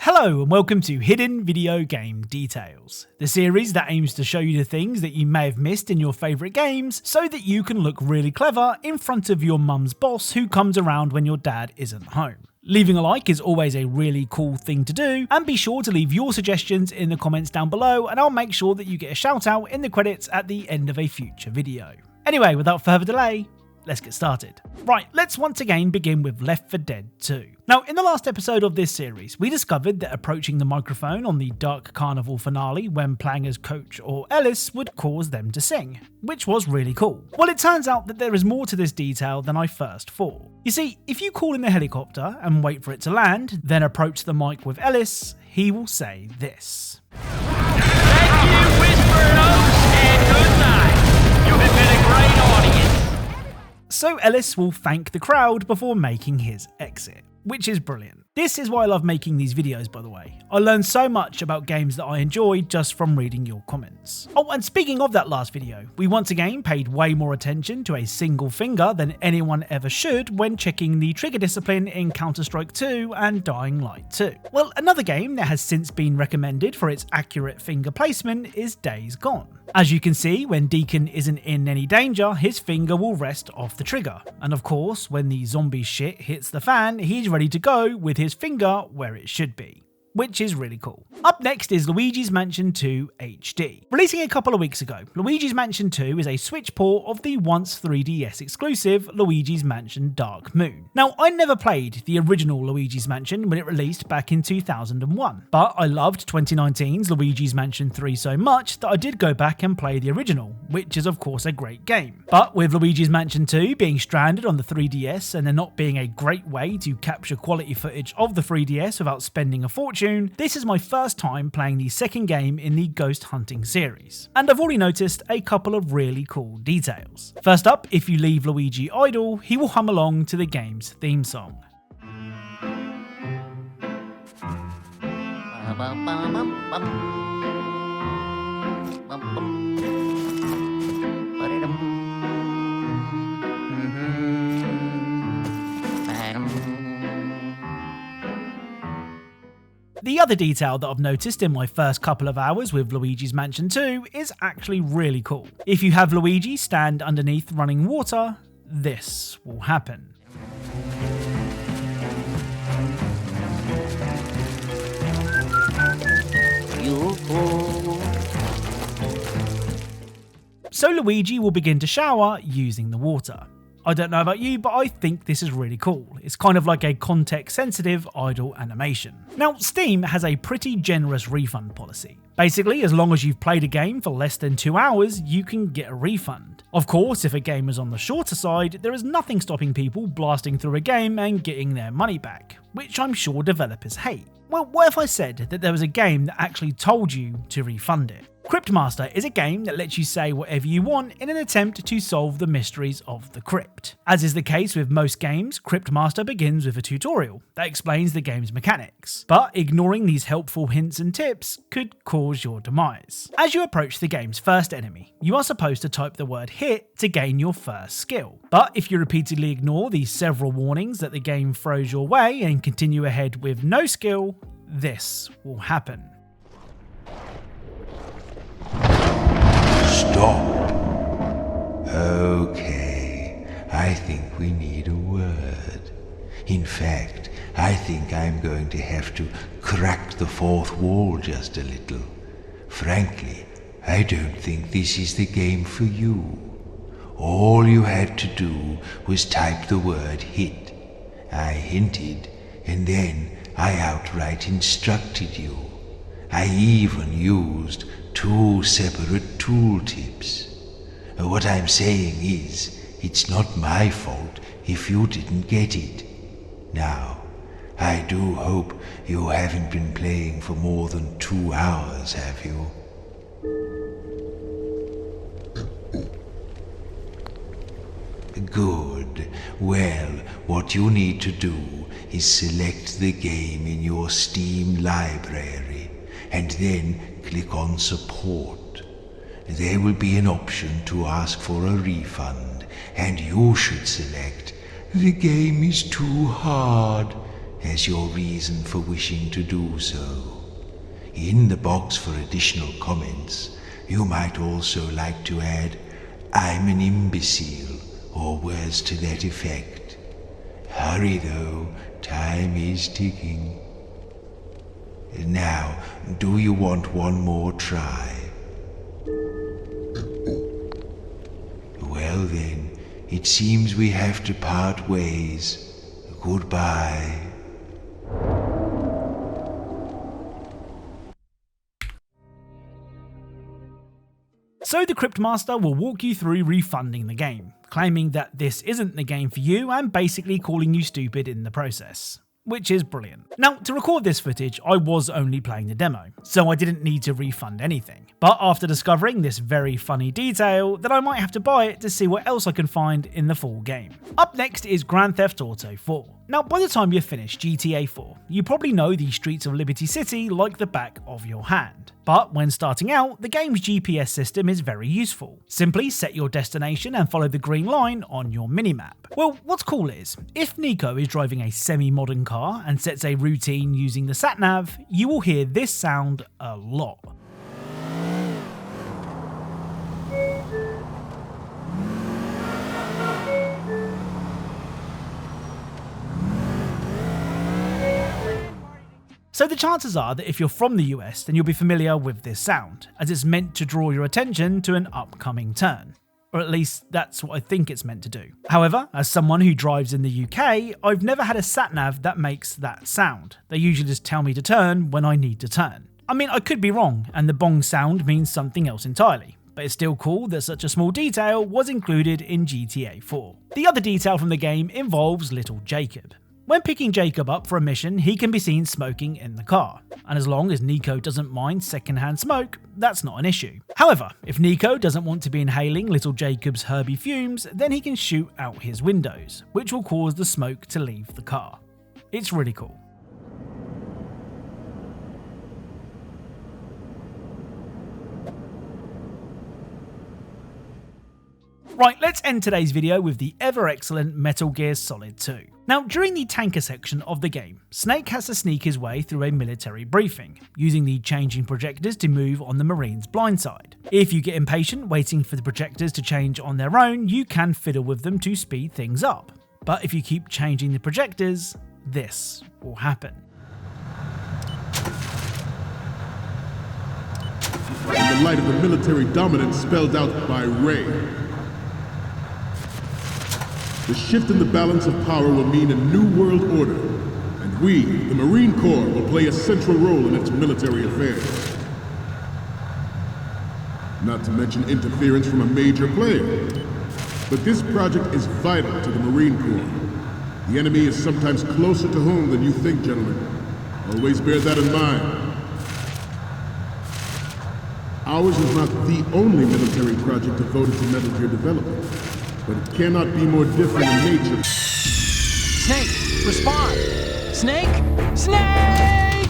Hello and welcome to Hidden Video Game Details, the series that aims to show you the things that you may have missed in your favourite games so that you can look really clever in front of your mum's boss who comes around when your dad isn't home. Leaving a like is always a really cool thing to do, and be sure to leave your suggestions in the comments down below and I'll make sure that you get a shout out in the credits at the end of a future video. Anyway, without further delay, let's get started. Right, let's once again begin with Left 4 Dead 2. Now, in the last episode of this series, we discovered that approaching the microphone on the Dark Carnival finale when playing as Coach or Ellis would cause them to sing, which was really cool. Well, it turns out that there is more to this detail than I first thought. You see, if you call in the helicopter and wait for it to land, then approach the mic with Ellis, he will say this. Thank you, Whispering Oaks, and good night. You have been a great audience. So Ellis will thank the crowd before making his exit, which is brilliant. This is why I love making these videos, by the way. I learned so much about games that I enjoy just from reading your comments. Oh, and speaking of that last video, we once again paid way more attention to a single finger than anyone ever should when checking the trigger discipline in Counter-Strike 2 and Dying Light 2. Well, another game that has since been recommended for its accurate finger placement is Days Gone. As you can see, when Deacon isn't in any danger, his finger will rest off the trigger. And of course, when the zombie shit hits the fan, he's ready to go with his finger where it should be, which is really cool. Up next is Luigi's Mansion 2 HD. Releasing a couple of weeks ago, Luigi's Mansion 2 is a Switch port of the once 3DS exclusive Luigi's Mansion Dark Moon. Now, I never played the original Luigi's Mansion when it released back in 2001, but I loved 2019's Luigi's Mansion 3 so much that I did go back and play the original, which is of course a great game. But with Luigi's Mansion 2 being stranded on the 3DS and there not being a great way to capture quality footage of the 3DS without spending a fortune, this is my first time playing the second game in the Ghost Hunting series, and I've already noticed a couple of really cool details. First up, if you leave Luigi idle, he will hum along to the game's theme song. The other detail that I've noticed in my first couple of hours with Luigi's Mansion 2 is actually really cool. If you have Luigi stand underneath running water, this will happen. So Luigi will begin to shower using the water. I don't know about you, but I think this is really cool. It's kind of like a context-sensitive idle animation. Now, Steam has a pretty generous refund policy. Basically, as long as you've played a game for less than 2 hours, you can get a refund. Of course, if a game is on the shorter side, there is nothing stopping people blasting through a game and getting their money back, which I'm sure developers hate. Well, what if I said that there was a game that actually told you to refund it? Crypt Master is a game that lets you say whatever you want in an attempt to solve the mysteries of the crypt. As is the case with most games, Crypt Master begins with a tutorial that explains the game's mechanics, but ignoring these helpful hints and tips could cause your demise. As you approach the game's first enemy, you are supposed to type the word hit to gain your first skill. But if you repeatedly ignore the several warnings that the game throws your way and continue ahead with no skill, this will happen. Stop. Okay, I think we need a word. In fact, I think I'm going to have to crack the fourth wall just a little. Frankly, I don't think this is the game for you. All you had to do was type the word hit. I hinted, and then I outright instructed you. I even used 2 separate tooltips. What I'm saying is, it's not my fault if you didn't get it. Now, I do hope you haven't been playing for more than 2 hours, have you? Good. Well, what you need to do is select the game in your Steam library and then click on Support. There will be an option to ask for a refund, and you should select The game is too hard, as your reason for wishing to do so. In the box for additional comments, you might also like to add, "I'm an imbecile," or words to that effect. Hurry though, time is ticking. Now, do you want one more try? Well then, it seems we have to part ways. Goodbye. So the Crypt Master will walk you through refunding the game, claiming that this isn't the game for you and basically calling you stupid in the process. Which is brilliant. Now, to record this footage, I was only playing the demo, so I didn't need to refund anything. But after discovering this very funny detail, then I might have to buy it to see what else I can find in the full game. Up next is Grand Theft Auto 4. Now, by the time you've finished GTA 4, you probably know the streets of Liberty City like the back of your hand. But when starting out, the game's GPS system is very useful. Simply set your destination and follow the green line on your minimap. Well, what's cool is, if Nico is driving a semi-modern car and sets a routine using the sat-nav, you will hear this sound a lot. So the chances are that if you're from the US, then you'll be familiar with this sound, as it's meant to draw your attention to an upcoming turn. Or at least that's what I think it's meant to do. However, as someone who drives in the UK, I've never had a sat-nav that makes that sound. They usually just tell me to turn when I need to turn. I mean, I could be wrong, and the bong sound means something else entirely. But it's still cool that such a small detail was included in GTA 4. The other detail from the game involves little Jacob. When picking Jacob up for a mission, he can be seen smoking in the car, and as long as Nico doesn't mind secondhand smoke, that's not an issue. However, if Nico doesn't want to be inhaling little Jacob's herby fumes, then he can shoot out his windows, which will cause the smoke to leave the car. It's really cool. Right, let's end today's video with the ever-excellent Metal Gear Solid 2. Now, during the tanker section of the game, Snake has to sneak his way through a military briefing, using the changing projectors to move on the Marines' blind side. If you get impatient waiting for the projectors to change on their own, you can fiddle with them to speed things up. But if you keep changing the projectors, this will happen. In the light of the military dominance spelled out by Ray, the shift in the balance of power will mean a new world order, and we, the Marine Corps, will play a central role in its military affairs. Not to mention interference from a major player. But this project is vital to the Marine Corps. The enemy is sometimes closer to home than you think, gentlemen. Always bear that in mind. Ours is not the only military project devoted to Metal Gear development. But it cannot be more different in nature. Snake, respond! Snake! Snake!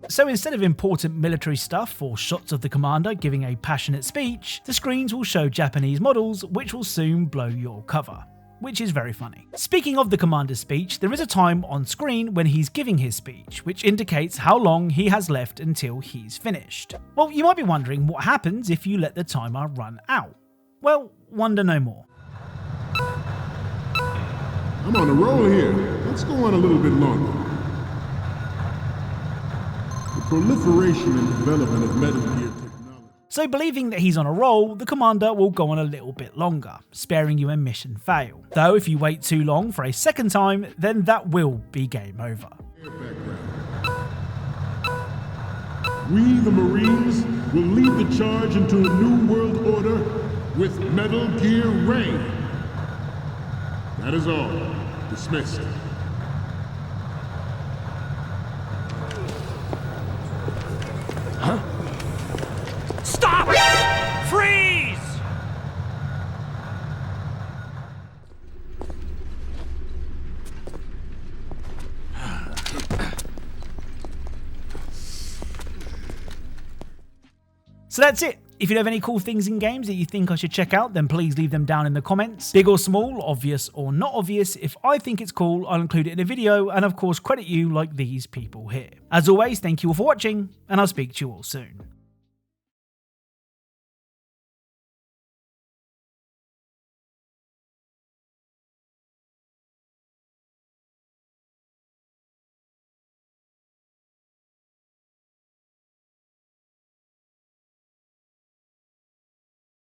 So instead of important military stuff or shots of the commander giving a passionate speech, the screens will show Japanese models which will soon blow your cover. Which is very funny. Speaking of the commander's speech, there is a time on screen when he's giving his speech, which indicates how long he has left until he's finished. Well, you might be wondering what happens if you let the timer run out. Well, wonder no more. I'm on a roll here. Let's go on a little bit longer. The proliferation and development of Metal Gear technology. So believing that he's on a roll, the commander will go on a little bit longer, sparing you a mission fail. Though if you wait too long for a second time, then that will be game over. We, the Marines, will lead the charge into a new world order with Metal Gear Ray. That is all. Dismissed. Huh? Stop! Freeze! So that's it. If you have any cool things in games that you think I should check out, then please leave them down in the comments. Big or small, obvious or not obvious. If I think it's cool, I'll include it in a video and of course credit you like these people here. As always, thank you all for watching and I'll speak to you all soon.